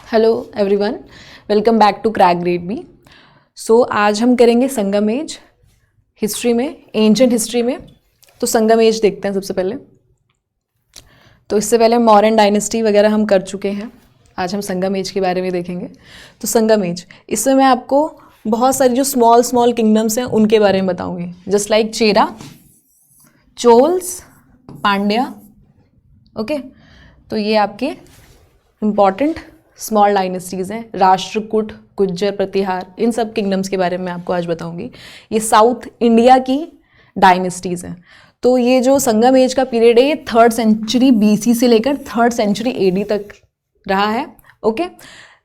Hello everyone, welcome back to crack grade B. So आज हम करेंगे संगम एज हिस्ट्री में, एंशिएंट हिस्ट्री में। तो संगम एज देखते हैं सबसे पहले। तो इससे पहले मॉडर्न डायनेस्टी वगैरह हम कर चुके हैं, आज हम संगम एज के बारे में देखेंगे। तो संगम एज, इसमें मैं आपको बहुत सारी जो स्मॉल स्मॉल किंगडम्स हैं उनके बारे में बताऊंगी, जस्ट लाइक चेरा, चोल्स, पांड्या। ओके, तो ये आपके इम्पॉर्टेंट स्मॉल डायनेस्टीज़ हैं। राष्ट्रकूट, गुज्जर, प्रतिहार, इन सब किंगडम्स के बारे में मैं आपको आज बताऊंगी। ये साउथ इंडिया की डायनेस्टीज़ हैं। तो ये जो संगम एज का पीरियड है ये 3rd सेंचुरी BC से लेकर 3rd सेंचुरी AD तक रहा है। ओके,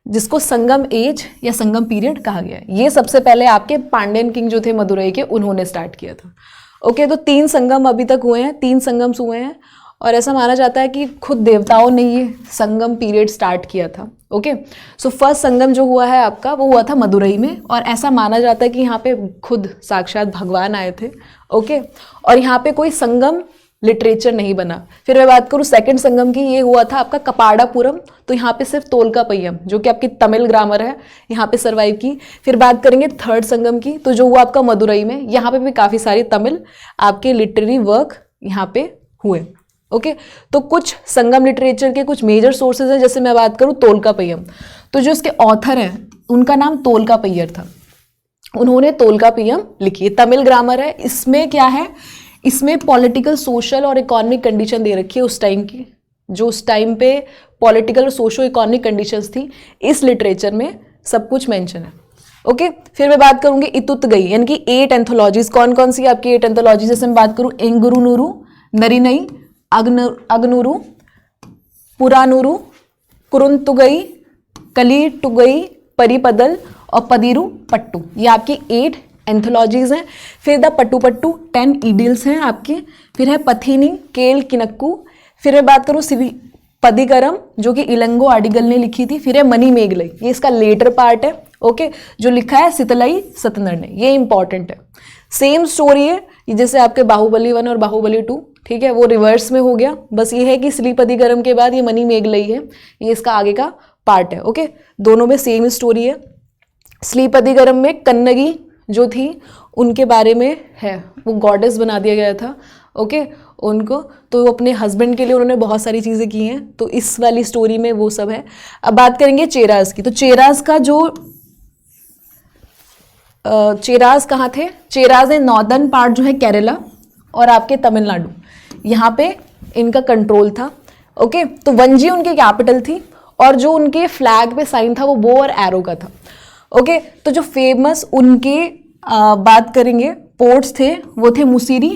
जिसको संगम एज या संगम पीरियड कहा गया है। ये सबसे पहले आपके पांड्यन किंग जो थे मदुरई के, उन्होंने स्टार्ट किया था। ओके, तो 3 संगम अभी तक हुए हैं, 3 संगम्स हुए हैं और ऐसा माना जाता है कि खुद देवताओं ने ये संगम पीरियड स्टार्ट किया था। ओके, सो फर्स्ट संगम जो हुआ है आपका वो हुआ था मदुरई में, और ऐसा माना जाता है कि यहाँ पे खुद साक्षात भगवान आए थे। ओके, और यहाँ पे कोई संगम लिटरेचर नहीं बना। फिर मैं बात करूँ सेकंड संगम की, ये हुआ था आपका कपाड़ापुरम। तो यहाँ पे सिर्फ तोलकापय्यम जो कि आपकी तमिल ग्रामर है यहाँ पे सर्वाइव की। फिर बात करेंगे थर्ड संगम की, तो जो हुआ आपका मदुरई में, यहाँ पे भी काफ़ी सारी तमिल आपके लिटरेरी वर्क यहाँ पे हुए। ओके, तो कुछ संगम लिटरेचर के कुछ मेजर सोर्सेज हैं। जैसे मैं बात करूँ तोलकापय्यम, तो जो इसके ऑथर हैं उनका नाम तोलकापय्यर था। उन्होंने तोलकापय्यम लिखी है, तमिल ग्रामर है। इसमें क्या है, इसमें पॉलिटिकल, सोशल और इकोनॉमिक कंडीशन दे रखी है उस टाइम की, जो उस टाइम पे पॉलिटिकल और सोशो इकोनॉमिक कंडीशंस थी, इस लिटरेचर में सब कुछ मेंशन है। ओके, फिर मैं बात करूंगी इतुतगई, यानी कि 8 एंथोलॉजीज। कौन कौन सी आपकी 8 एंथोलॉजीज, जैसे मैं बात करूँ एंगुरुनुरु, नरिनई, अग्नुरु, पुरानुरु, कुरुंतुगई, कलीटुगई, परिपदल और पदिरु पट्टू। ये आपकी 8 एंथोलॉजीज हैं। फिर द पट्टू 10 ईडिल्स हैं आपके। फिर है पथिनी, केल किनक्कू। फिर मैं बात करूँ पदिकरम जो कि इलंगो आडिगल ने लिखी थी। फिर है मनी मेघलई, ये इसका लेटर पार्ट है। ओके, जो लिखा है सितलई सतनर ने, ये इंपॉर्टेंट है। सेम स्टोरी है जैसे आपके बाहुबली 1 और बाहुबली 2, ठीक है, वो रिवर्स में हो गया। बस ये है कि श्रीपतिगरम के बाद ये मनी मेघलई है, ये इसका आगे का पार्ट है। ओके, दोनों में सेम स्टोरी है। श्रीपतिगरम में कन्नगी जो थी उनके बारे में है, वो गॉडेस बना दिया गया था। ओके, उनको तो अपने हस्बैंड के लिए उन्होंने बहुत सारी चीज़ें की हैं, तो इस वाली स्टोरी में वो सब है। अब बात करेंगे चेराज की। तो चेराज का जो चेराज कहाँ थे, चेराज है नॉर्दर्न पार्ट जो है केरला और आपके तमिलनाडु, यहाँ पे इनका कंट्रोल था। ओके, तो वंजी उनकी कैपिटल थी और जो उनके फ्लैग पे साइन था वो बो और एरो का था। ओके, तो जो फेमस उनके बात करेंगे पोर्ट्स थे वो थे मुसीरी,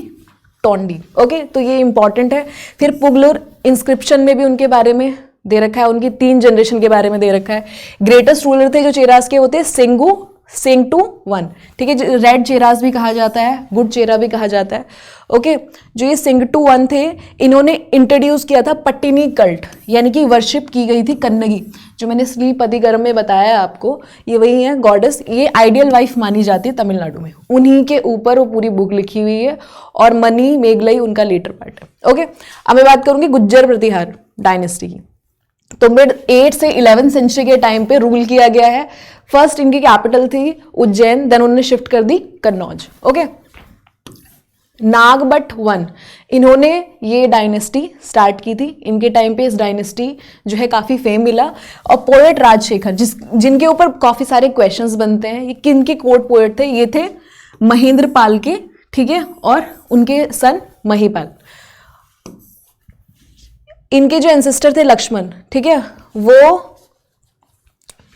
टोंडी। ओके, तो ये इंपॉर्टेंट है। फिर पुगलुर इंस्क्रिप्शन में भी उनके बारे में दे रखा है, उनकी 3 जनरेशन के बारे में दे रखा है। ग्रेटेस्ट रूलर थे जो चेराज के, होते सेंगू सेंगटू 1, ठीक है, रेड चेराज भी कहा जाता है, गुड चेरा भी कहा जाता है। ओके, जो ये सेंगटू 1 थे, इन्होंने इंट्रोड्यूस किया था पट्टिनी कल्ट, यानी कि वर्शिप की गई थी कन्नगी, जो मैंने श्रीपतिगरम में बताया आपको, ये वही है गॉडेस। ये आइडियल वाइफ मानी जाती है तमिलनाडु में, उन्हीं के ऊपर वो पूरी बुक लिखी हुई है, और मनी मेघलई उनका लेटर पार्ट है। ओके, अब मैं बात करूंगी गुज्जर प्रतिहार डायनेस्टी की। तो मिड 8 से 11 सेंचुरी के टाइम पे रूल किया गया है। फर्स्ट इनकी कैपिटल थी उज्जैन, देन उन्होंने शिफ्ट कर दी कन्नौज। ओके, नागभट्ट 1, इन्होंने ये डायनेस्टी स्टार्ट की थी। इनके टाइम पे इस डायनेस्टी जो है काफ़ी फेम मिला। और पोएट राजशेखर, जिनके ऊपर काफ़ी सारे क्वेश्चंस बनते हैं, ये किन के कोर्ट पोएट थे, ये थे महेंद्र पाल के, ठीक है, और उनके सन महीपाल। इनके जो एंसेस्टर थे लक्ष्मण, ठीक है, वो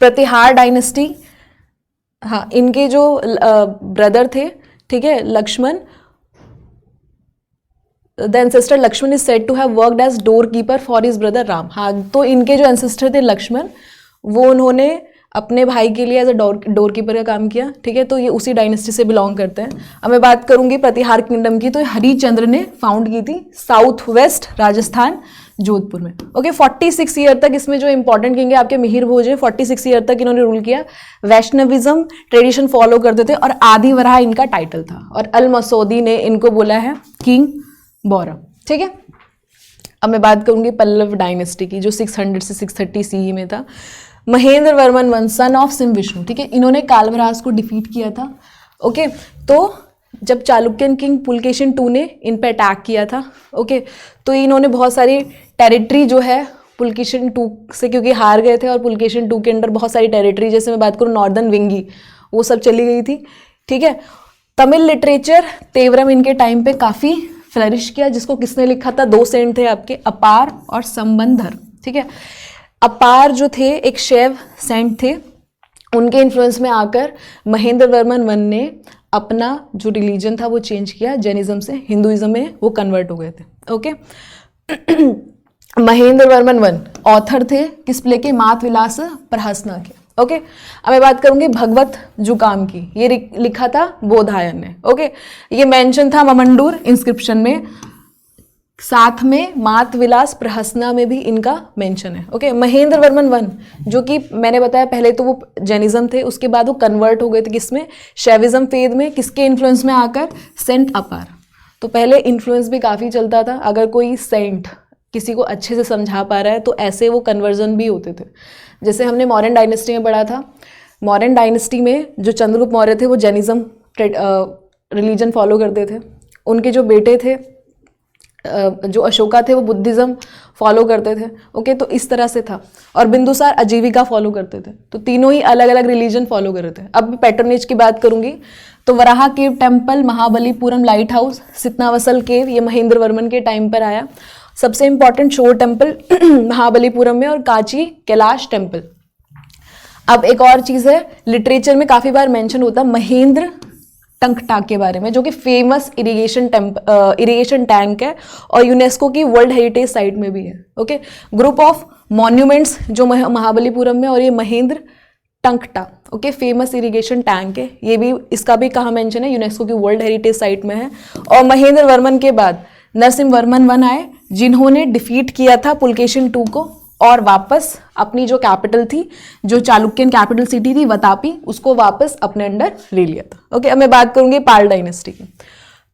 प्रतिहार डायनेस्टी, हाँ, इनके जो ब्रदर थे, ठीक है, Lakshman, the ancestor Lakshman is said to have worked as doorkeeper for his brother Ram. हाँ, तो इनके जो एंसेस्टर थे लक्ष्मण, वो उन्होंने अपने भाई के लिए एज अ डोर कीपर का काम किया, ठीक है, तो ये उसी डायनेस्टी से बिलोंग करते हैं। अब मैं बात करूंगी प्रतिहार किंगडम की, तो हरिचंद्र ने फाउंड की थी साउथ वेस्ट राजस्थान, जोधपुर में। ओके, 46 ईयर तक इसमें जो इंपॉर्टेंट किंग है आपके मिहिर भोज है, 46 ईयर तक इन्होंने रूल किया। वैष्णविज्म ट्रेडिशन फॉलो करते थे और आदि वराह इनका टाइटल था, और अल मसूदी ने इनको बोला है किंग बौरव, ठीक है। अब मैं बात करूंगी पल्लव डायनेस्टी की, जो 600 से 630 CE में था। Mahendra Varman one, son of SIM Vishnu, ठीक है, इन्होंने कालभरास को डिफीट किया था। ओके, तो जब चालुक्यन किंग पुलकेशिन II ने इन पे अटैक किया था, ओके, तो इन्होंने बहुत सारी टेरिटरी जो है पुलकेशिन II से, क्योंकि हार गए थे, और पुलकेशिन II के अंदर बहुत सारी टेरिटरी, जैसे मैं बात करूँ नॉर्दर्न विंगी, वो सब चली गई थी, ठीक है। तमिल लिटरेचर तेवरम इनके टाइम पे काफ़ी फ्लरिश किया, जिसको किसने लिखा था? 2 सेंट थे आपके, अपार और संबंधर, ठीक है। अपार जो थे एक शैव सेंट थे, उनके इन्फ्लुएंस में आकर महेंद्र वर्मन वन ने अपना जो रिलीजन था वो चेंज किया, जैनिज्म से हिंदुइज्म में वो कन्वर्ट हो गए थे। Okay Mahendra Varman one author थे किस प्ले के? मात विलास प्रहसना के। ओके, अब मैं बात करूंगी भगवत जुकाम की, ये लिखा था बोधायन ने। ओके, ये मेंशन था ममंडूर इंस्क्रिप्शन में, साथ में मात विलास प्रहसना में भी इनका मेंशन है। ओके, महेंद्र वर्मन वन जो कि मैंने बताया पहले तो वो जैनिज्म थे, उसके बाद वो कन्वर्ट हो गए थे किसमें? शैविज्म फेद में। किसके इन्फ्लुएंस में आकर? सेंट अपार। तो पहले इन्फ्लुएंस भी काफ़ी चलता था, अगर कोई सेंट किसी को अच्छे से समझा पा रहा है तो ऐसे वो कन्वर्जन भी होते थे। जैसे हमने मौर्यन डायनेस्टी में पढ़ा था, मौर्यन डायनेस्टी में जो चंद्रगुप्त मौर्य थे वो जैनिज्म रिलीजन फॉलो करते थे, उनके जो बेटे थे जो अशोका थे वो बुद्धिज़्म फॉलो करते थे। ओके, तो इस तरह से था। और बिंदुसार अजीविका फॉलो करते थे, तो तीनों ही अलग अलग रिलीजन फॉलो कर रहे थे। अब पैटर्नेज की बात करूंगी तो Varaha cave temple, Mahabalipuram lighthouse, Sittanavasal cave, ये महेंद्र वर्मन के टाइम पर आया। सबसे इंपॉर्टेंट शोर टेम्पल महाबलीपुरम में, और कांची कैलाश टेम्पल। अब एक और चीज़ है, लिटरेचर में काफ़ी बार मेंशन होता है महेंद्र टंकटा के बारे में, जो कि फेमस इरिगेशन टैंक है और यूनेस्को की वर्ल्ड हेरिटेज साइट में भी है। ओके, ग्रुप ऑफ मॉन्यूमेंट्स जो महाबलीपुरम में, और ये महेंद्र टंकटा, ओके, फेमस इरिगेशन टैंक है, ये भी, इसका भी कहाँ मेंशन है? यूनेस्को की वर्ल्ड हेरिटेज साइट में है। और महेंद्र वर्मन के बाद नरसिम्हा वर्मन वन आए, जिन्होंने डिफीट किया था पुलकेशिन II को, और वापस अपनी जो कैपिटल थी, जो चालुक्यन कैपिटल सिटी थी वतापी, उसको वापस अपने अंडर ले लिया था। ओके, अब मैं बात करूंगी पाल डायनेस्टी की।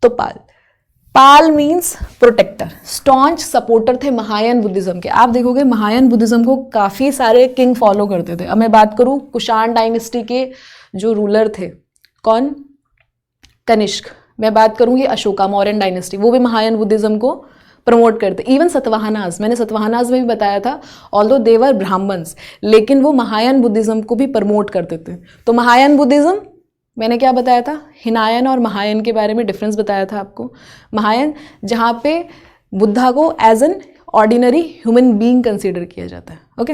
तो पाल मीन्स प्रोटेक्टर, स्टॉन्च सपोर्टर थे महायान बुद्धिज्म के। आप देखोगे महायान बुद्धिज्म को काफ़ी सारे किंग फॉलो करते थे। अब मैं बात करूँ कुषाण डायनेस्टी के जो रूलर थे, कौन? कनिष्क। मैं बात करूँगी अशोका, मौर्यन डायनेस्टी, वो भी महायान बुद्धिज्म को प्रमोट करते। इवन सतवाहनाज, मैंने सतवाहनाज में भी बताया था, ऑल्दो दे वर ब्राह्मण्स, लेकिन वो महायान बुद्धिज्म को भी प्रमोट करते थे। तो महायान बुद्धिज्म, मैंने क्या बताया था? हिनायन और महायान के बारे में डिफरेंस बताया था आपको। महायान जहाँ पे बुद्धा को as an ordinary human being consider किया जाता है। ओके,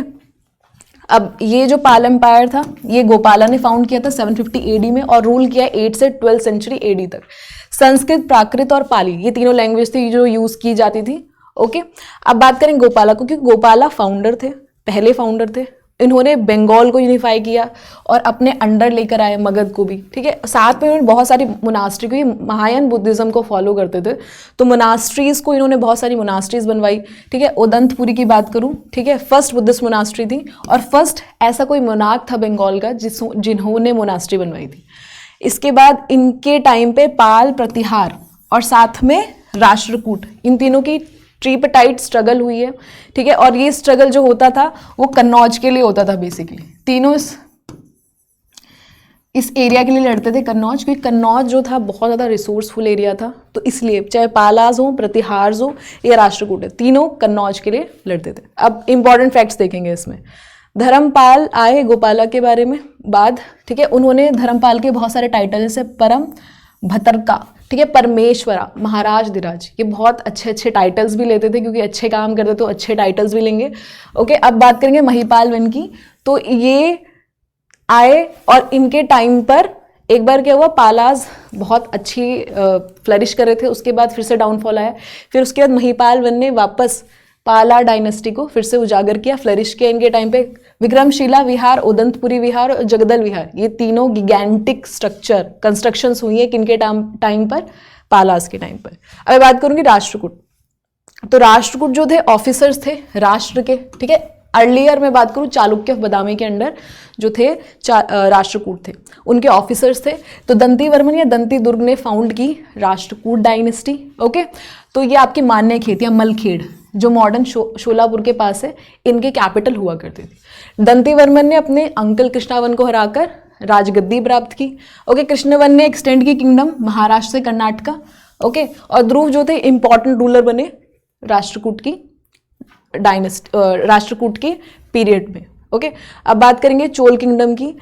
अब ये जो पाल एम्पायर था, ये गोपाला ने फाउंड किया था 750 AD में, और रूल किया 8 से 12th सेंचुरी AD तक। संस्कृत, प्राकृत और पाली, ये तीनों लैंग्वेज थी जो यूज की जाती थी। ओके, अब बात करें गोपाला को, क्योंकि गोपाला फाउंडर थे, पहले फाउंडर थे। इन्होंने बंगाल को यूनिफाई किया और अपने अंडर लेकर आए मगध को भी, ठीक है। साथ में इन्होंने बहुत सारी मोनास्ट्री, क्योंकि महायान बुद्धिज्म को फॉलो करते थे, तो मोनास्ट्रीज को इन्होंने बहुत सारी मोनास्ट्रीज बनवाई, ठीक है। उदंतपुरी की बात करूं, ठीक है, फर्स्ट बुद्धिस्ट मोनास्ट्री थी, और फर्स्ट ऐसा कोई मोनार्क था बंगाल का जिन्होंने मोनास्ट्री बनवाई थी। इसके बाद इनके टाइम पे पाल, प्रतिहार और साथ में राष्ट्रकूट, इन तीनों की ट्रिपटाइट स्ट्रगल हुई है, ठीक है। और ये स्ट्रगल जो होता था वो कन्नौज के लिए होता था बेसिकली। तीनों इस एरिया के लिए लड़ते थे, कन्नौज, क्योंकि कन्नौज जो था बहुत ज़्यादा रिसोर्सफुल एरिया था, तो इसलिए चाहे पालाज हो, प्रतिहार्स हो या राष्ट्रकूट है, तीनों कन्नौज के लिए लड़ते थे। अब इंपॉर्टेंट फैक्ट्स देखेंगे इसमें। धर्मपाल आए गोपाला के बारे में बाद, ठीक है। उन्होंने धर्मपाल के बहुत सारे टाइटल, जैसे परम भतरका, ठीक है, परमेश्वरा, महाराज धीराज, ये बहुत अच्छे अच्छे टाइटल्स भी लेते थे, क्योंकि अच्छे काम करते तो अच्छे टाइटल्स भी लेंगे। ओके, अब बात करेंगे महिपाल वन की, तो ये आए और इनके टाइम पर एक बार क्या हुआ, पालाज बहुत अच्छी फ्लरिश कर रहे थे, उसके बाद फिर से डाउनफॉल आया। फिर उसके बाद महिपाल वन ने वापस पाला डायनेस्टी को फिर से उजागर किया, फ्लरिश किया। इनके टाइम पे विक्रमशिला विहार, उदंतपुरी विहार और जगदल विहार, ये तीनों गिगैंटिक स्ट्रक्चर कंस्ट्रक्शंस हुई है किनके टाइम पर? पालास के टाइम पर। अब बात करूंगी राष्ट्रकूट। तो राष्ट्रकूट जो थे ऑफिसर्स थे राष्ट्र के, ठीक है। अर्लियर में बात करूं चालुक्य बदामी के अंडर जो थे राष्ट्रकूट थे, उनके ऑफिसर्स थे। तो दंती वर्मन या दंती दुर्ग ने फाउंड की राष्ट्रकूट डायनेस्टी। ओके, तो ये आपकी मान्य खेत या मलखेड़, जो मॉडर्न शोलापुर के पास है, इनके कैपिटल हुआ करती थी। दंतीवर्मन ने अपने अंकल कृष्णावन को हराकर राजगद्दी प्राप्त की। ओके, कृष्णवन ने एक्सटेंड की किंगडम महाराष्ट्र से कर्नाटका। ओके, और ध्रुव जो थे इंपॉर्टेंट रूलर बने राष्ट्रकूट की राष्ट्रकूट के पीरियड में। ओके, अब बात करेंगे चोल किंगडम की।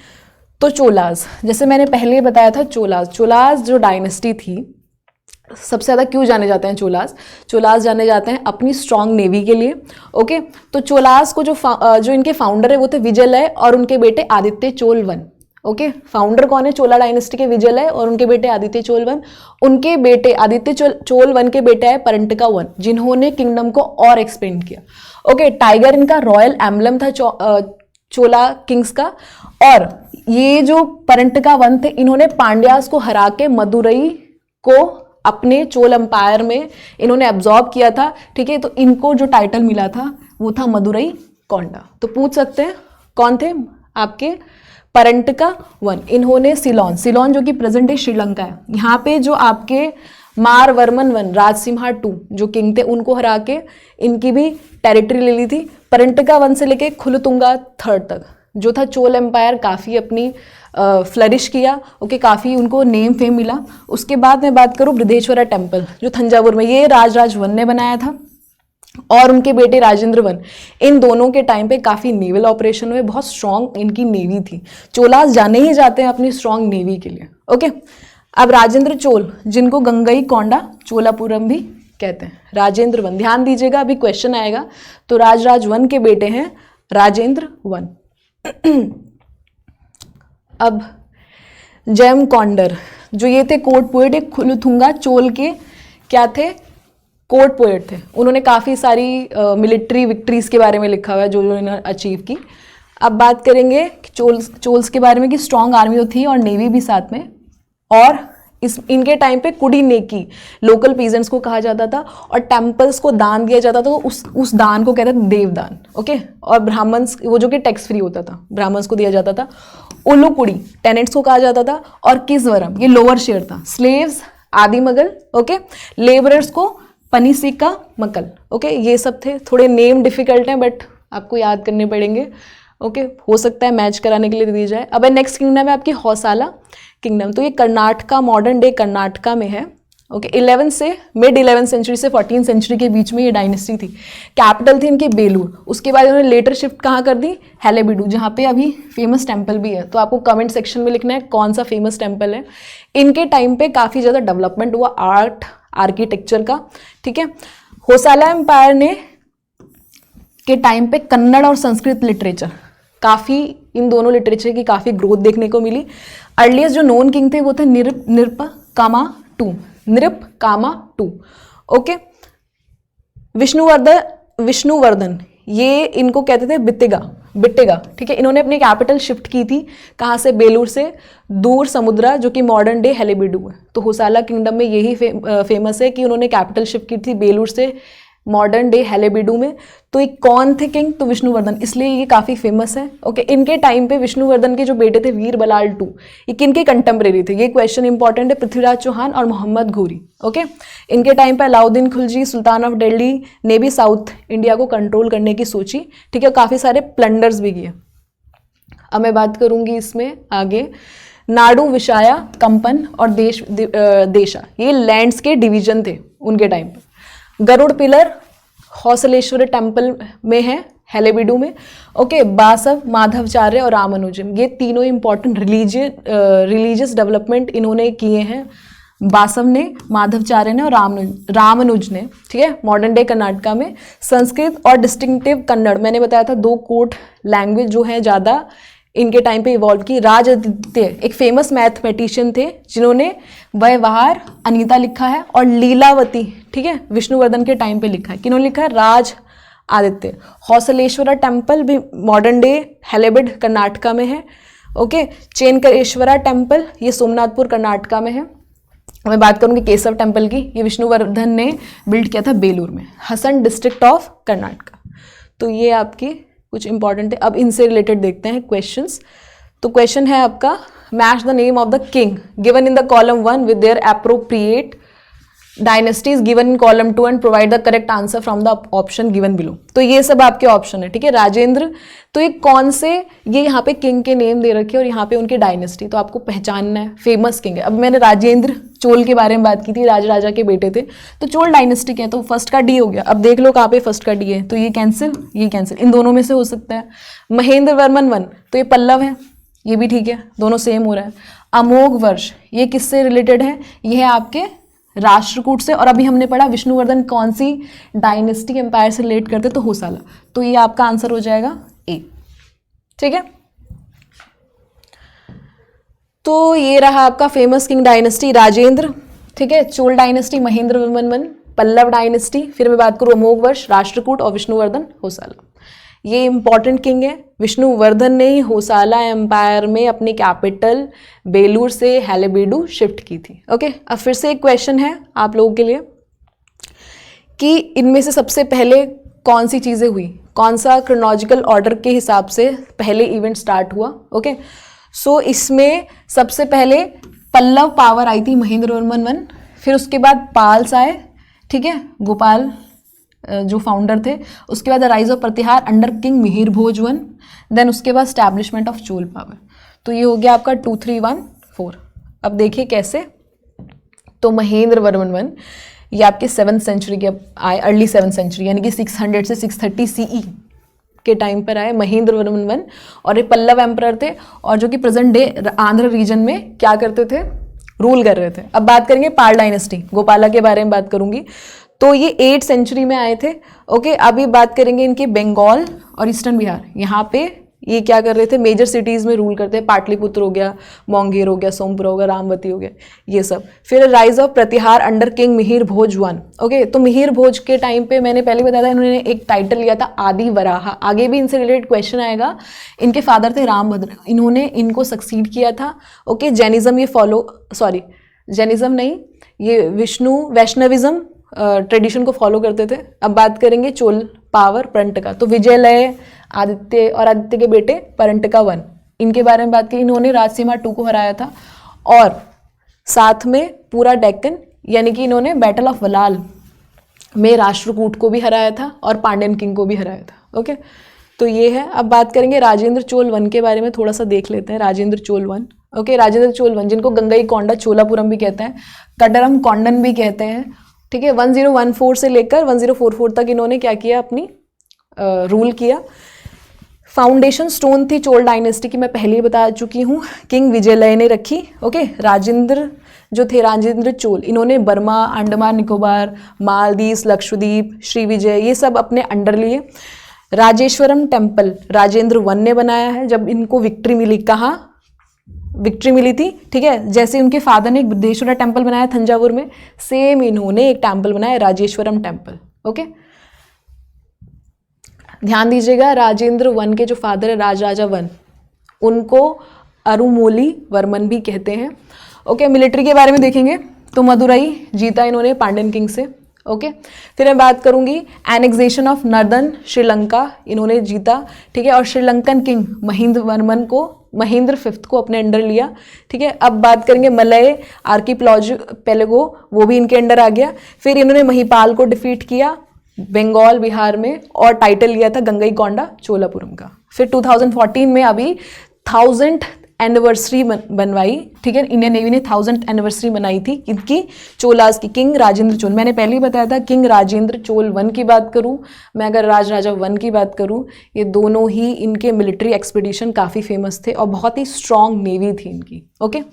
तो चोलाज, जैसे मैंने पहले बताया था, चोलाज जो डायनेस्टी थी, सबसे ज़्यादा क्यों जाने जाते हैं चोलाज जाने जाते हैं अपनी स्ट्रॉन्ग नेवी के लिए। ओके, तो चोलाज को जो इनके फाउंडर है वो थे विजयलय और उनके बेटे Aditya Chola one. Okay, founder कौन है चोला डायनेस्टी के? विजयलय और उनके बेटे आदित्य चोल वन। उनके बेटे आदित्य चोल वन के बेटे है परंटका वन, जिन्होंने किंगडम को और एक्सपेंड किया। ओके, टाइगर इनका रॉयल एम्बलम था चोला किंग्स का। और ये जो परंटका वन थे, इन्होंने पांड्यास को हरा के मदुरई को अपने चोल एम्पायर में इन्होंने एब्जॉर्ब किया था। ठीक है, तो इनको जो टाइटल मिला था वो था मदुरई कोंडा। तो पूछ सकते हैं कौन थे आपके? परंटका वन। इन्होंने सिलोन जो कि प्रेजेंट डे श्रीलंका है, यहाँ पे जो आपके मारवर्मन वन राजसिम्हा टू जो किंग थे, उनको हरा के इनकी भी टेरिटरी ले ली थी। परंटका वन से लेके खुलतुंगा थर्ड तक जो था चोल एम्पायर काफ़ी अपनी फ्लरिश किया। ओके, काफ़ी उनको नेम फेम मिला। उसके बाद मैं बात करूँ बृहदेश्वरा टेम्पल जो थंजावुर में, ये राजराज वन ने बनाया था और उनके बेटे राजेंद्र वन। इन दोनों के टाइम पे काफ़ी नेवल ऑपरेशन में बहुत स्ट्रॉन्ग इनकी नेवी थी। चोलास जाने ही जाते हैं अपनी स्ट्रॉन्ग नेवी के लिए। ओके, अब राजेंद्र चोल, जिनको गंगई कोंडा चोलापुरम भी कहते हैं, राजेंद्र वन, ध्यान दीजिएगा अभी क्वेश्चन आएगा। तो राजराज वन के बेटे हैं राजेंद्र वन। अब जैम कॉन्डर, जो ये थे कोर्ट पोएट, एक खुलथुंगा चोल के क्या थे? कोर्ट पोएट थे। उन्होंने काफ़ी सारी मिलिट्री विक्ट्रीज के बारे में लिखा हुआ है जो इन्होंने अचीव की। अब बात करेंगे चोल्स के बारे में कि स्ट्रॉन्ग आर्मी तो थी और नेवी भी साथ में। और इनके टाइम पे कुडी नेकी लोकल पीजेंट्स को कहा जाता था और टेम्पल्स को दान दिया जाता था, तो उस दान को कहते थे देवदान। ओके, और ब्राह्मण्स, वो जो कि टैक्स फ्री होता था, ब्राह्मण्स को दिया जाता था। उल्लू कुड़ी टेनेंट्स को कहा जाता था। और किसवरम, ये लोअर शेयर था, स्लेव्स आदि मगल। ओके, लेबरर्स को पनिसिका मकल। ओके, ये सब थे। थोड़े नेम डिफिकल्ट हैं बट आपको याद करने पड़ेंगे। ओके, हो सकता है मैच कराने के लिए दे दी जाए। अब नेक्स्ट किंगडम है आपकी हौसाला किंगडम। तो ये कर्नाटका, मॉडर्न डे कर्नाटका में है। ओके, 11 से मिड 11 सेंचुरी से 14 सेंचुरी के बीच में ये डायनेस्टी थी। कैपिटल थी इनकी बेलूर। उसके बाद इन्होंने लेटर शिफ्ट कहाँ कर दी? हैलेबिडू, जहाँ पे अभी फेमस टेम्पल भी है। तो आपको कमेंट सेक्शन में लिखना है कौन सा फेमस टेम्पल है। इनके टाइम पे काफ़ी ज़्यादा डेवलपमेंट हुआ आर्ट आर्किटेक्चर का। ठीक है, होसाला एम्पायर ने के टाइम पे कन्नड़ और संस्कृत लिटरेचर काफ़ी, इन दोनों लिटरेचर की काफ़ी ग्रोथ देखने को मिली। अर्लीस्ट जो नोन किंग थे वो थे निरपकामा टू। ओके, विष्णुवर्धन, ये इनको कहते थे बिट्टेगा। ठीक है, इन्होंने अपनी कैपिटल शिफ्ट की थी कहाँ से? बेलूर से दूर समुद्रा, जो कि मॉडर्न डे हैलेबिडू है। तो होसाला किंगडम में यही फेमस है कि उन्होंने कैपिटल शिफ्ट की थी बेलूर से मॉडर्न डे हैलेबिडू में। तो एक कौन थे किंग? तो विष्णुवर्धन, इसलिए ये काफ़ी फेमस है। ओके, इनके टाइम पे विष्णुवर्धन के जो बेटे थे वीर बलाल टू, ये किनके कंटेम्प्रेरी थे? ये क्वेश्चन इंपॉर्टेंट है, पृथ्वीराज चौहान और मोहम्मद घोरी। ओके, इनके टाइम पे अलाउद्दीन खिलजी सुल्तान ऑफ दिल्ली ने भी साउथ इंडिया को कंट्रोल करने की सोची। ठीक है, काफ़ी सारे प्लंडर्स भी किए। अब मैं बात करूंगी इसमें आगे, नाडु, विशाया, कंपन और देशा, ये लैंड्स के डिवीजन थे उनके टाइम पे। गरुड़ पिलर हौसलेश्वर टेम्पल में है हैलेबिडू में। ओके, बासव, माधवचार्य और रामानुजम, ये तीनों इंपॉर्टेंट रिलीजियस डेवलपमेंट इन्होंने किए हैं। बासव ने, माधवचार्य ने और रामानुज ने। ठीक है, मॉडर्न डे कर्नाटका में संस्कृत और डिस्टिंक्टिव कन्नड़, मैंने बताया था 2 कोर्ट लैंग्वेज जो है ज़्यादा इनके टाइम पे इवॉल्व की। राजादित्य एक फेमस मैथमेटिशियन थे जिन्होंने व्यवहार अनीता लिखा है और लीलावती, ठीक है, विष्णुवर्धन के टाइम पे लिखा है। किन्होंने लिखा है? राज आदित्य। हौसलेश्वरा टेम्पल भी मॉडर्न डे हैलेबिड कर्नाटका में है। ओके, चेनकरेश्वरा टेम्पल ये सोमनाथपुर कर्नाटका में है। मैं बात करूंगी केशव टेम्पल की, ये विष्णुवर्धन ने बिल्ड किया था बेलूर में, हसन डिस्ट्रिक्ट ऑफ कर्नाटका। तो ये आपकी कुछ इंपॉर्टेंट है। अब इनसे रिलेटेड देखते हैं क्वेश्चंस। तो क्वेश्चन है आपका, match the name of the king given in the column 1 with their appropriate dynasties given in column 2 and provide the correct answer from the option given below. तो ये सब आपके ऑप्शन है, ठीक है। राजेंद्र, तो ये कौन से, ये यहाँ पे किंग के नेम दे रखे हैं और यहाँ पे उनकी डायनेस्टी, तो आपको पहचानना है, फेमस किंग है। अब मैंने राजेंद्र चोल के बारे में बात की थी, राजा के बेटे थे, तो चोल डायनेस्टी के हैं, तो फर्स्ट का डी हो गया। अब देख लो कहाँ पे फर्स्ट का डी है, तो ये कैंसिल, ये कैंसिल, इन दोनों में से हो सकता है। महेंद्र वर्मन 1, तो ये पल्लव है, ये भी ठीक है, दोनों सेम हो रहा है। अमोघ वर्ष, ये किससे रिलेटेड है, ये है आपके राष्ट्रकूट से। और अभी हमने पढ़ा विष्णुवर्धन कौन सी डायनेस्टी एम्पायर से रिलेट करते, तो होसाला, तो ये आपका आंसर हो जाएगा ए, ठीक है। तो ये रहा आपका फेमस किंग डायनेस्टी राजेंद्र, ठीक है। चोल डायनेस्टी महेंद्र वर्मन 1, पल्लव डायनेस्टी, फिर मैं बात करूँ अमोघ वर्ष, राष्ट्रकूट और विष्णुवर्धन होसाला। ये इंपॉर्टेंट किंग है। विष्णुवर्धन ने ही होसाला एम्पायर में अपनी कैपिटल बेलूर से हैलेबीडु शिफ्ट की थी। ओके, अब फिर से एक क्वेश्चन है आप लोगों के लिए कि इनमें से सबसे पहले कौन सी चीज़ें हुई, कौन सा क्रोनोलॉजिकल ऑर्डर के हिसाब से पहले इवेंट स्टार्ट हुआ। ओके, सो इसमें सबसे पहले पल्लव पावर आई थी महेंद्र वर्मन 1, फिर उसके बाद पाल्स आए, ठीक है, गोपाल जो फाउंडर थे, उसके बाद rise of Pratihara under king Mihir Bhoj 1, then उसके बाद स्टैब्लिशमेंट ऑफ चोल पावर। तो ये हो गया आपका 2, 3, 1, 4। अब देखिए कैसे, तो महेंद्र वर्मन 1 ये आपके 7th सेंचुरी के आए, अर्ली 7th सेंचुरी, यानी कि 600 से 630 CE के टाइम पर आए महेंद्र वर्मन 1, और ये पल्लव एम्परर थे, और जो कि प्रेजेंट डे आंध्र रीजन में क्या करते थे, रूल कर रहे थे। अब बात करेंगे पाल डायनेस्टी, गोपाला के बारे में बात करूंगी, तो ये 8th सेंचुरी में आए थे। ओके, अभी बात करेंगे इनके बंगाल और ईस्टर्न बिहार, यहाँ पे ये क्या कर रहे थे, मेजर सिटीज़ में रूल करते हैं, पाटलिपुत्र हो गया, मोंगेर हो गया, सोमपुरा हो गया, रामवती हो गया, ये सब। फिर rise of Pratihara under king Mihir Bhoj 1। Okay, तो मिहिर भोज के टाइम पे मैंने पहले बताया था, इन्होंने एक टाइटल लिया था आदि वराहा, आगे भी इनसे रिलेटेड क्वेश्चन आएगा। इनके फादर थे रामभद्र, इन्होंने इनको सक्सीड किया था। ओके, जैनिज्म ये फॉलो, सॉरी जैनिज्म नहीं, ये वैष्णविज्म ट्रेडिशन को फॉलो करते थे। अब बात करेंगे चोल पावर परंटका, तो विजयलय आदित्य और आदित्य के बेटे परंटका 1, इनके बारे में बात की। इन्होंने राजसीमा 2 को हराया था, और साथ में पूरा डेक्कन, यानी कि इन्होंने बैटल ऑफ वलाल में राष्ट्रकूट को भी हराया था और पांड्यन किंग को भी हराया था। ओके, तो ये है। अब बात करेंगे राजेंद्र चोल 1 के बारे में, थोड़ा सा देख लेते हैं राजेंद्र चोल 1। ओके, राजेंद्र चोल 1 जिनको गंगई कोंडा चोलापुरम भी कहते हैं, कटरम कोंडन भी कहते हैं, ठीक है। 1014 से लेकर 1044 तक इन्होंने क्या किया, अपनी रूल किया। फाउंडेशन स्टोन थी चोल डायनेस्टी की, मैं पहले ही बता चुकी हूँ, किंग विजयलय ने रखी। ओके, राजेंद्र जो थे, राजेंद्र चोल, इन्होंने बर्मा, अंडमान निकोबार, मालदीव, लक्षद्वीप, श्री विजय, ये सब अपने अंडर लिए। राजेश्वरम टेम्पल राजेंद्र 1 ने बनाया है, जब इनको विक्ट्री मिली, कहाँ विक्ट्री मिली थी, ठीक है। जैसे उनके फादर ने एक बृहदेश्वरा टेम्पल बनाया थंजावुर में, सेम इन्होंने एक टेम्पल बनाया राजेश्वरम टेम्पल। ओके, ध्यान दीजिएगा, राजेंद्र 1 के जो फादर है राजा 1, उनको अरुमोली वर्मन भी कहते हैं। ओके, मिलिट्री के बारे में देखेंगे तो मदुरई जीता इन्होंने पांड्यन किंग से। ओके, फिर मैं बात करूंगी एनेक्सेशन ऑफ नर्दर्न श्रीलंका, इन्होंने जीता, ठीक है। और श्रीलंकन किंग महेंद्र 5 को अपने अंडर लिया, ठीक है। अब बात करेंगे मलय आर्किपेलागो, वो भी इनके अंडर आ गया। फिर इन्होंने महिपाल को डिफीट किया बंगाल बिहार में, और टाइटल लिया था गंगई कोंडा चोलापुरम का। फिर 2014 में अभी 1000th एनिवर्सरी बनवाई, ठीक है। इंडियन नेवी ने 1000th एनिवर्सरी बनाई थी इनकी, चोलास की, किंग राजेंद्र चोल। मैंने पहले ही बताया था, किंग राजेंद्र चोल 1 की बात करूं, मैं अगर राजा 1 की बात करूं, ये दोनों ही इनके मिलिट्री एक्सपीडिशन काफ़ी फेमस थे और बहुत ही स्ट्रॉन्ग नेवी थी इनकी। ओके,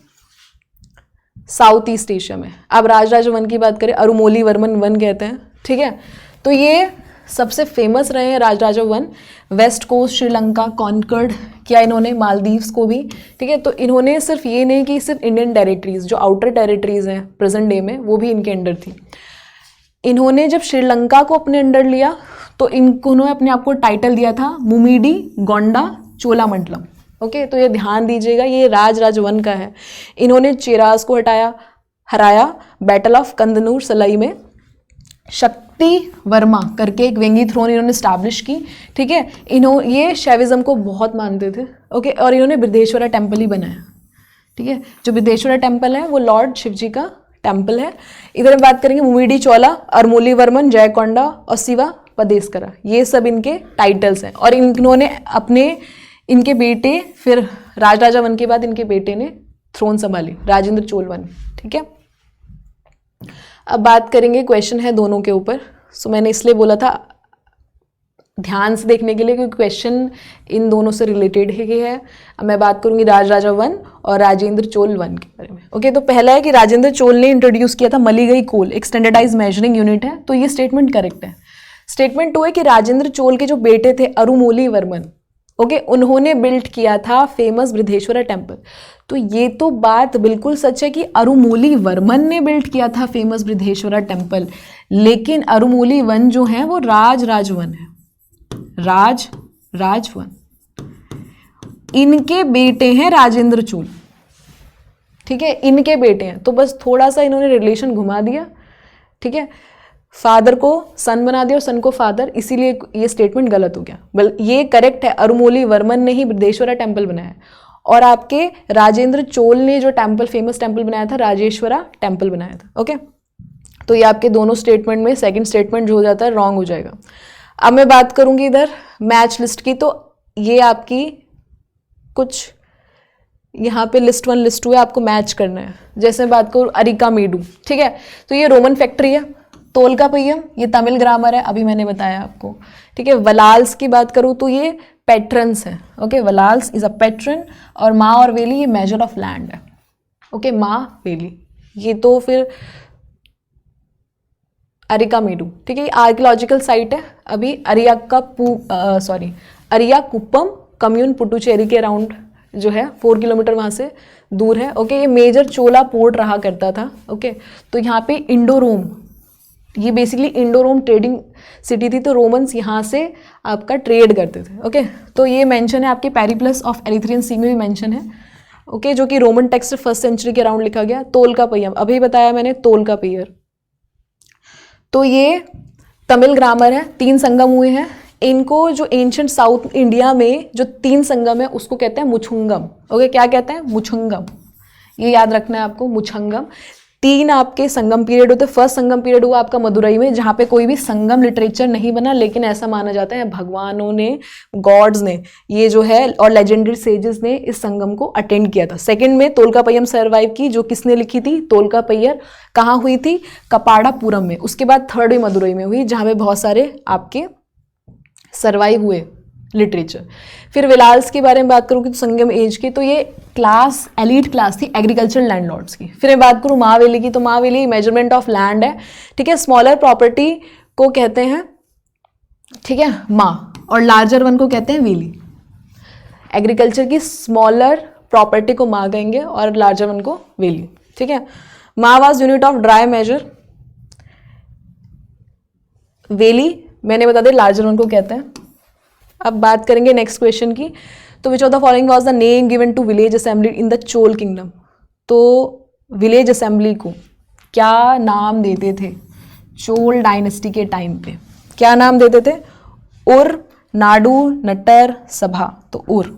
साउथ ईस्ट एशिया में। अब राजा 1 की बात करें, अरुमोली वर्मन 1 कहते हैं, ठीक है। तो ये सबसे फेमस रहे हैं राजा 1। वेस्ट कोस्ट श्रीलंका कॉन्कर्ड किया इन्होंने, मालदीव्स को भी, ठीक है। तो इन्होंने सिर्फ ये नहीं कि सिर्फ इंडियन टेरिटरीज, जो आउटर टेरिटरीज हैं प्रेजेंट डे में, वो भी इनके अंडर थी। इन्होंने जब श्रीलंका को अपने अंडर लिया तो इन्होंने अपने आप को टाइटल दिया था मुमीडी गोंडा चोलामंडलम। ओके, तो ये ध्यान दीजिएगा, ये राजा 1 का है। इन्होंने चेरास को हराया बैटल ऑफ कंदनूर सलाई में। शक्ति वर्मा करके एक वेंगी थ्रोन इन्होंने स्टैब्लिश की, ठीक है। ये शैविज्म को बहुत मानते थे। ओके, और इन्होंने बृहदेश्वरा टेम्पल ही बनाया, ठीक है। जो बृहदेश्वरा टेम्पल है वो लॉर्ड शिवजी का टेम्पल है। इधर हम बात करेंगे मुमिडी चोला, अरमोलीवर्मन, जयकोंडा और शिवा पदेस्करा, ये सब इनके टाइटल्स हैं। और इन्होंने इनके बेटे, फिर राजराजा वन के बाद इनके बेटे ने थ्रोन संभाली, राजेंद्र चोल वन। ठीक है, अब बात करेंगे, क्वेश्चन है दोनों के ऊपर। सो मैंने इसलिए बोला था ध्यान से देखने के लिए, क्योंकि क्वेश्चन इन दोनों से रिलेटेड ही है। अब मैं बात करूंगी राजराजा वन और राजेंद्र चोल वन के बारे में। ओके, तो पहला है कि राजेंद्र चोल ने इंट्रोड्यूस किया था मलीगई कोल, एक स्टैंडर्डाइज मेजरिंग यूनिट है, तो ये स्टेटमेंट करेक्ट है। स्टेटमेंट 2 है कि राजेंद्र चोल के जो बेटे थे अरुमोलीवर्मन, ओके, उन्होंने बिल्ड किया था फेमस बृहदेश्वरा टेम्पल। तो ये तो बात बिल्कुल सच है कि अरुमोलीवर्मन ने बिल्ड किया था फेमस बृहदेश्वरा टेम्पल, लेकिन अरुमोलीवन जो है वो राजवन है, राजवन। इनके बेटे हैं राजेंद्र चोल। ठीक है, इनके बेटे हैं, तो बस थोड़ा सा इन्होंने रिलेशन घुमा दिया। ठीक है, फादर को सन बना दिया और सन को फादर, इसीलिए ये स्टेटमेंट गलत हो गया। ये करेक्ट है, अरुमोलीवर्मन ने ही बृहदेश्वरा टेम्पल बनाया है, और आपके राजेंद्र चोल ने जो टेम्पल, फेमस टेम्पल बनाया था, राजेश्वरा टेम्पल बनाया था। ओके, तो ये आपके दोनों स्टेटमेंट में सेकंड स्टेटमेंट जो हो जाता है रॉन्ग हो जाएगा। अब मैं बात करूंगी इधर मैच लिस्ट की, तो ये आपकी कुछ यहाँ पे लिस्ट 1 लिस्ट 2 है, आपको मैच करना है। जैसे मैं बात करूँ अरिकामेडू, ठीक है, तो ये रोमन फैक्ट्री है। तोलकापय्यम ये तमिल ग्रामर है, अभी मैंने बताया आपको। ठीक है, वलाल्स की बात करूँ तो ये पेट्रन्स है। ओके, वलाल्स इज अ पेट्रन, और माँ और वेली ये मेजर ऑफ लैंड है। ओके, माँ वेली, ये तो फिर अरिकामेडू। ठीक है, आर्कियोलॉजिकल साइट है। अभी अरियाकुप्पम कम्यून पुडुचेरी के अराउंड जो है 4 किलोमीटर वहाँ से दूर है। ओके, ये मेजर चोला पोर्ट रहा करता था। ओके, तो यहाँ पे इंडो रोम, ये बेसिकली इंडो रोम ट्रेडिंग सिटी थी, तो रोमन्स यहाँ से आपका ट्रेड करते थे। ओके, तो ये मेंशन है आपके पेरिप्लस ऑफ एरिथ्रियन सी में भी मेंशन है। ओके, जो कि रोमन टेक्स्ट 1st सेंचुरी के अराउंड लिखा गया। तोलकापय्यम अभी बताया मैंने, तोलकापय्यर, तो ये तमिल ग्रामर है। 3 संगम हुए हैं इनको, जो एंशिएंट साउथ इंडिया में जो 3 संगम है उसको कहते हैं मुछंगम। ओके, क्या कहते हैं? मुछंगम, ये याद रखना है आपको, मुछंगम। 3 आपके संगम पीरियड होते हैं। फर्स्ट संगम पीरियड हुआ आपका मदुरई में, जहाँ पे कोई भी संगम लिटरेचर नहीं बना, लेकिन ऐसा माना जाता है भगवानों ने, गॉड्स ने, ये जो है, और लेजेंडरी सेजेस ने इस संगम को अटेंड किया था। सेकंड में तोलकापय्यम सर्वाइव की, जो किसने लिखी थी? तोलकापय्यर। कहाँ हुई थी? कपाड़ापुरम में। उसके बाद थर्ड में मदुरई में हुई, जहाँ पे बहुत सारे आपके सर्वाइव हुए लिटरेचर। फिर विलाल्स के बारे में बात करूँ कि तो संगम एज की, तो ये क्लास, एलीट क्लास थी एग्रीकल्चरल लैंडलॉर्ड्स की। फिर मैं बात करूँ महावेली की, तो महावेली मेजरमेंट ऑफ लैंड है। ठीक है, स्मॉलर प्रॉपर्टी को कहते हैं, ठीक है, माँ, और लार्जर वन को कहते हैं वेली। एग्रीकल्चर की स्मॉलर प्रॉपर्टी को माँ कहेंगे और लार्जर वन को वेली। ठीक है, माँ was unit of dry measure, valley मैंने बता दिया लार्जर वन को कहते हैं। अब बात करेंगे नेक्स्ट क्वेश्चन की, तो which of the following was the name given to village assembly in the Chola kingdom. तो विलेज असेंबली को क्या नाम देते थे चोल डायनेस्टी के टाइम पे? क्या नाम देते थे? उर, नाडू, नटर, सभा। तो उर,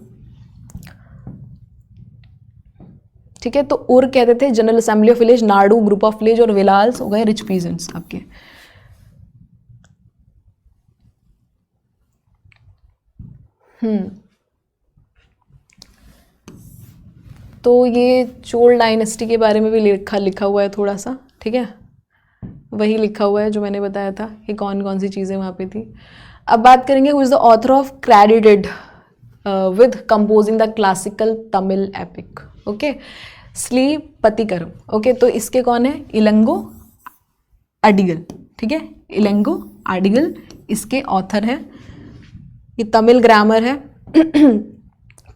ठीक है, तो उर कहते थे general assembly of village, Nadu group of village, और विलाल्स हो गए रिच पीजेंट्स आपके। तो ये चोल डायनेस्टी के बारे में भी लिखा हुआ है थोड़ा सा। ठीक है, वही लिखा हुआ है जो मैंने बताया था कि कौन कौन सी चीज़ें वहाँ पे थी। अब बात करेंगे who is the author of credited with composing the classical Tamil epic. Okay, Silappathikaram. Okay, तो इसके कौन है? इलंगो अडिगल। ठीक है, इलंगो अडिगल इसके ऑथर है। ये तमिल ग्रामर है।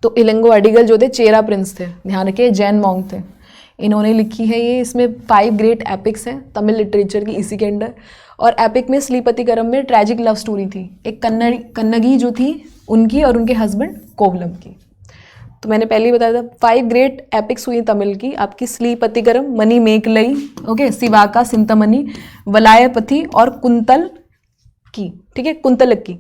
तो इलंगो अडिगल जो थे चेरा प्रिंस थे, ध्यान रखिए, जैन मॉन्क थे, इन्होंने लिखी है ये। इसमें 5 ग्रेट एपिक्स हैं तमिल लिटरेचर की इसी के अंडर। और एपिक में श्रीपतिकरम में ट्रैजिक लव स्टोरी थी, एक कन्नगी जो थी उनकी और उनके हस्बैंड कोवलम की। तो मैंने पहले ही बताया था 5 ग्रेट एपिक्स हुई तमिल की आपकी, श्रीपतिकरम, मनी मेकलई, ओके, सिवाका, सिंतमनी, वलायपथी और कुंतल की। ठीक है, कुंतलक की।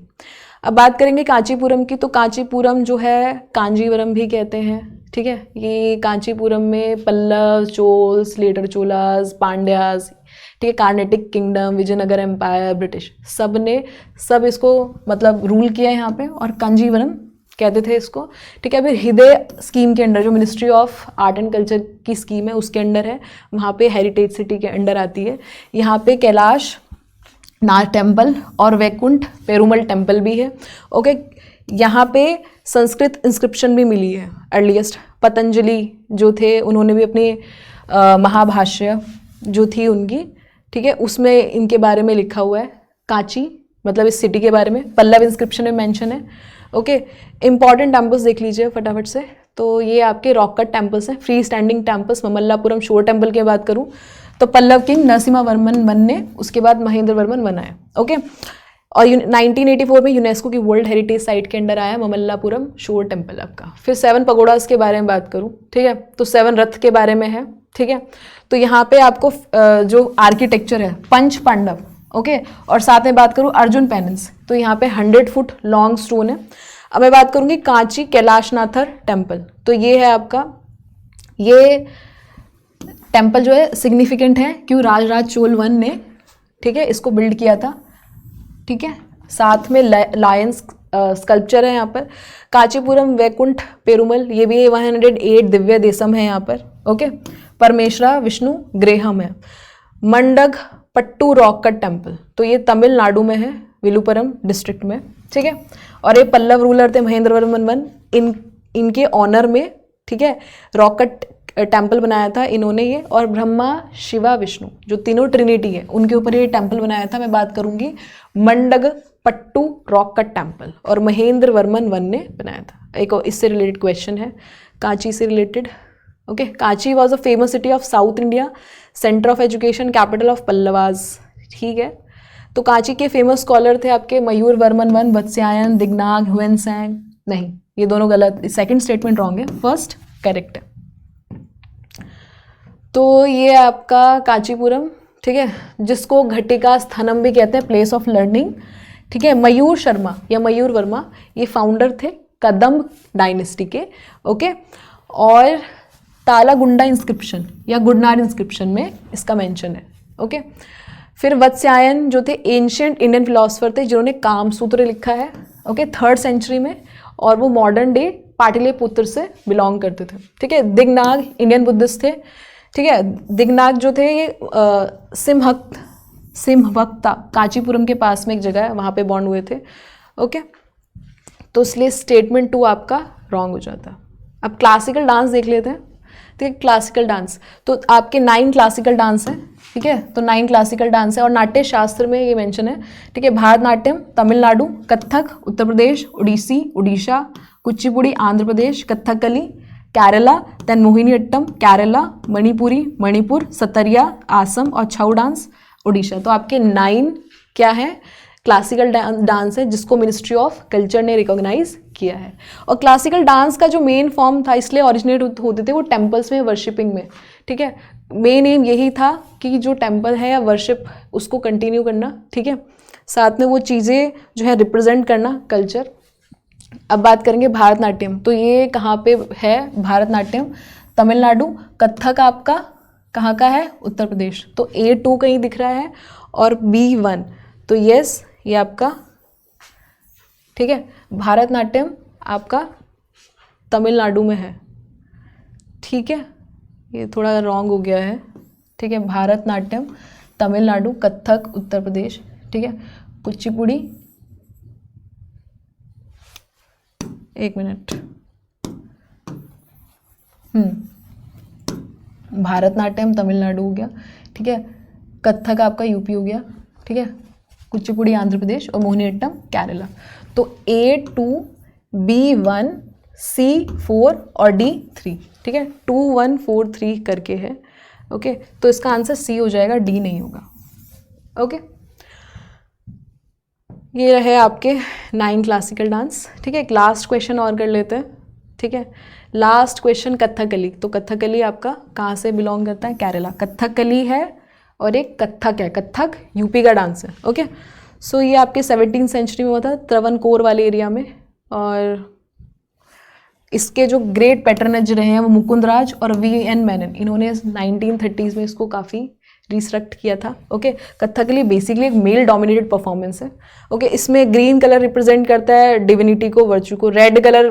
अब बात करेंगे कांचीपुरम की, तो कांचीपुरम जो है कांजीवरम भी कहते हैं, ठीक है। ये कांचीपुरम में पल्लव, चोल्स, लेटर चोलास, पांड्यास, ठीक है, Carnatic kingdom, Vijayanagara empire, British, सब इसको मतलब रूल किया यहाँ पे, और कांजीवरम कहते थे इसको, ठीक है। अभी हृदय स्कीम के अंडर, जो ministry of art and culture की स्कीम है उसके अंडर है, वहाँ पे हेरिटेज सिटी के अंडर आती है। यहाँ पे कैलाश नाथ टेम्पल और वैकुंठ पेरुमल टेम्पल भी है, ओके। यहाँ पे संस्कृत इंस्क्रिप्शन भी मिली है अर्लीस्ट। पतंजलि जो थे उन्होंने भी अपनी महाभाष्य जो थी उनकी, ठीक है, उसमें इनके बारे में लिखा हुआ है, कांची मतलब इस सिटी के बारे में, पल्लव इंस्क्रिप्शन में मेंशन है, ओके। इंपॉर्टेंट टेम्पल्स देख लीजिए फटाफट से। तो ये आपके रॉक कट टेम्पल्स हैं, फ्री स्टैंडिंग टेम्पल्स। ममल्लापुरम शोर टेम्पल की बात करूँ तो पल्लव किंग नरसिम्हा वर्मन वन ने, उसके बाद महेंद्र वर्मन बनाया, ओके। और 1984 में यूनेस्को की वर्ल्ड हेरिटेज साइट के अंडर आया ममल्लापुरम शोर टेम्पल आपका। फिर 7 पगोडास के बारे में बात करूँ, ठीक है, तो 7 रथ के बारे में है, ठीक है। तो यहाँ पे आपको जो आर्किटेक्चर है पंच पांडव, ओके। और साथ में बात करूँ अर्जुन पेनेंस, तो यहाँ पे 100 फुट लॉन्ग स्टोन है। अब मैं बात करूँगी कांची कैलाशनाथर टेम्पल, तो ये है आपका, ये टेम्पल जो है सिग्निफिकेंट है, क्यों, राजराज चोल वन ने, ठीक है, इसको बिल्ड किया था, ठीक है। साथ में लायंस स्कल्पचर है यहाँ पर। कांचीपुरम वैकुंठ पेरुमल, ये भी 108 दिव्य देशम है यहाँ पर, ओके। परमेश्वरा विष्णु ग्रेहम है। मंडग पट्टू रॉक कट टेम्पल, तो ये तमिलनाडु में है, विलुपुरम डिस्ट्रिक्ट में, ठीक है। और ये पल्लव रूलर थे महेंद्र वर्मन वन, इनके ऑनर में, ठीक है, रॉक कट टेम्पल बनाया था इन्होंने ये। और ब्रह्मा शिवा विष्णु जो तीनों ट्रिनिटी है उनके ऊपर ये टेम्पल बनाया था। मैं बात करूंगी मंडग पट्टू रॉक कट टेम्पल, और महेंद्र वर्मन वन ने बनाया था। एक इससे रिलेटेड क्वेश्चन है कांची से related, okay. Kanchi was a famous city of south India, centre of education, capital of Pallavas, ठीक है। तो कांची के फेमस स्कॉलर थे आपके मयूर वर्मन वन, वत्स्यायन, दिग्नाग, ह्वेनसैंग। नहीं, ये दोनों गलत, सेकंड स्टेटमेंट रॉन्ग है, फर्स्ट करेक्ट है। तो ये आपका कांचीपुरम, ठीक है, जिसको घटिका स्थानम भी कहते हैं, प्लेस ऑफ लर्निंग, ठीक है। मयूर शर्मा या मयूर वर्मा ये फाउंडर थे कदम्ब डायनेस्टी के, ओके। और तालागुंडा इंस्क्रिप्शन या गुडनार इंस्क्रिप्शन में इसका मेंशन है, ओके। फिर वत्स्यायन जो थे एंशिएंट इंडियन फिलोसफर थे जिन्होंने कामसूत्र लिखा है, ओके, 3rd सेंचुरी में, और वो मॉडर्न डे पाटलिपुत्र से बिलोंग करते थे, ठीक है। दिग्नाग इंडियन बुद्धिस्ट थे, ठीक है। दिग्नाग जो थे ये सिम्हवक्ता कांचीपुरम के पास में एक जगह है, वहाँ पे बॉर्न हुए थे, ओके। तो इसलिए स्टेटमेंट 2 आपका रॉन्ग हो जाता। अब क्लासिकल डांस देख लेते हैं, ठीक है। क्लासिकल डांस तो आपके 9 क्लासिकल डांस हैं, ठीक है। तो 9 क्लासिकल डांस है, और नाट्य शास्त्र में ये मेंशन है, ठीक है। भारतनाट्यम तमिलनाडु, कथक उत्तर प्रदेश, ओडिसी उड़ीसा, कुचिपुड़ी आंध्र प्रदेश, कथकली केरला, देन मोहिनीअट्टम केरला, मणिपुरी मणिपुर, सतरिया आसम, और छऊ डांस उड़ीसा। तो आपके 9 क्या है क्लासिकल डांस है जिसको मिनिस्ट्री ऑफ कल्चर ने रिकॉग्नाइज किया है। और क्लासिकल डांस का जो मेन फॉर्म था, इसलिए ओरिजिनेट होते थे वो टेम्पल्स में, वर्शिपिंग में, ठीक है। मेन एम यही था कि जो टेम्पल है या वर्शिप उसको कंटिन्यू करना, ठीक है, साथ में वो चीज़ें जो है रिप्रेजेंट करना कल्चर। अब बात करेंगे भारतनाट्यम, तो ये कहाँ पे है भारतनाट्यम, तमिलनाडु। कथक आपका कहाँ का है, उत्तर प्रदेश। तो A2 कहीं दिख रहा है और B1, तो यस ये आपका, ठीक है, भारतनाट्यम आपका तमिलनाडु में है, ठीक है। ये थोड़ा रॉन्ग हो गया है, ठीक है। भारतनाट्यम तमिलनाडु, कथक उत्तर प्रदेश, ठीक है। कुचिपुड़ी, एक मिनट, भारतनाट्यम तमिलनाडु हो गया, ठीक है। कथक आपका यूपी हो गया, ठीक है। कुचिपुड़ी आंध्र प्रदेश, और मोहिनीअट्टम केरला। तो A2 B1 C4 और D3, ठीक है। 2 1 4 3 करके है, ओके। तो इसका आंसर C हो जाएगा, D नहीं होगा, ओके। ये रहे आपके 9 क्लासिकल डांस, ठीक है। एक लास्ट क्वेश्चन और कर लेते हैं, ठीक है। लास्ट क्वेश्चन कथकली, तो कथकली आपका कहाँ से बिलोंग करता है, केरला। कथकली है और एक कथक है, कथक यूपी का डांस है, ओके। सो ये आपके 17th सेंचुरी में हुआ था त्रवणकोर वाले एरिया में। और इसके जो ग्रेट पैटर्नज रहे हैं वो मुकुंदराज और वी.एन. मेनन, इन्होंने 1930s में इसको काफ़ी रिस्ट्रक्ट किया था। ओके, कथकली बेसिकली एक मेल डोमिनेटेड परफॉर्मेंस है। ओके, इसमें ग्रीन कलर रिप्रेजेंट करता है डिविनिटी को, वर्च्यू को, रेड कलर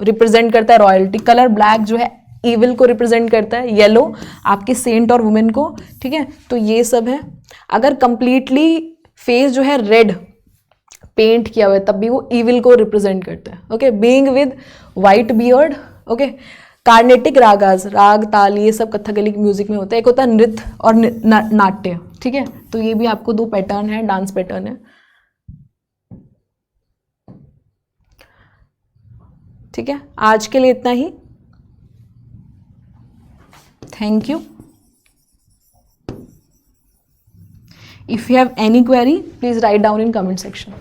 रिप्रेजेंट करता है रॉयल्टी, कलर ब्लैक जो है ईविल को रिप्रेजेंट करता है, येलो आपके सेंट और वुमेन को। ठीक है, तो ये सब है। अगर कंप्लीटली फेस जो है रेड पेंट किया हुआ है तब भी वो ईविल को रिप्रेजेंट करता है। Okay, being with white beard. Okay, Carnatic ragas, राग ताल ये सब कथकली म्यूजिक में होता है। एक होता है नृत्य और नाट्य। ठीक है, तो ये भी आपको दो पैटर्न है, डांस पैटर्न है। ठीक है, आज के लिए इतना ही। Thank you. If you have any query, please write down in comment section.